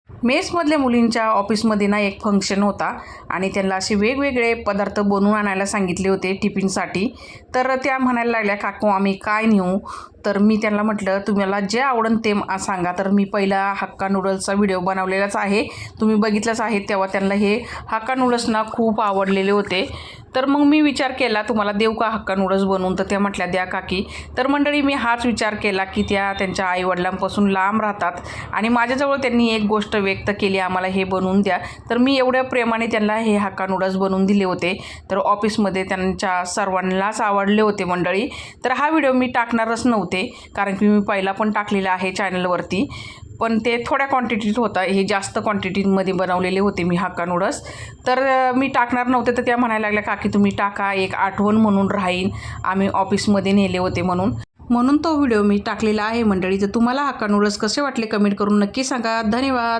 मेसमधल्या मुलींच्या ऑफिसमध्ये ना एक फंक्शन होता आणि त्यांना असे वेगवेगळे पदार्थ बनवून आणायला सांगितले होते टिफिनसाठी. तर त्या म्हणायला लागल्या, काकू आम्ही काय नेऊ? तर मी त्यांना म्हटलं, तुम्हाला जे आवडेल ते सांगा. तर मी पहिला हक्का नूडल्सचा व्हिडिओ बनवलेलाच आहे, तुम्ही बघितलंच आहे. तेव्हा त्यांना हे हक्का नूडल्स ना खूप आवडलेले होते. तर मग मी विचार केला, तुम्हाला देऊ का हक्का नूडल्स बनवून? तर त्या म्हटल्या, द्या काकी. तर मंडळी, मी हाच विचार केला की त्या त्यांच्या आईवडिलांपासून लांब राहतात आणि माझ्याजवळ त्यांनी एक गोष्ट व्यक्त केली, आम्हाला हे बनवून द्या. तर मी एवढ्या प्रेमाने त्यांना हे हक्का नूडल्स बनवून दिले होते. तर ऑफिसमध्ये त्यांच्या सर्वांनाच आवडले होते मंडळी. तर हा व्हिडिओ मी टाकणारच नव्हते, कारण की मी पहिला पण टाकलेला आहे चॅनलवरती, पण ते थोड्या क्वांटिटीत होता, हे जास्त क्वांटिटीमध्ये बनवलेले होते मी हक्का नूडल्स. तर मी टाकणार नव्हते. तर त्या म्हणायला लागल्या, काकी तुम्ही टाका, एक आठवण म्हणून राहील, आम्ही ऑफिसमध्ये नेले होते म्हणून तो व्हिडिओ मी टाकलेला आहे मंडळी. तर तुम्हाला हक्का नूडल्स कसे वाटले कमेंट करून नक्की सांगा. धन्यवाद.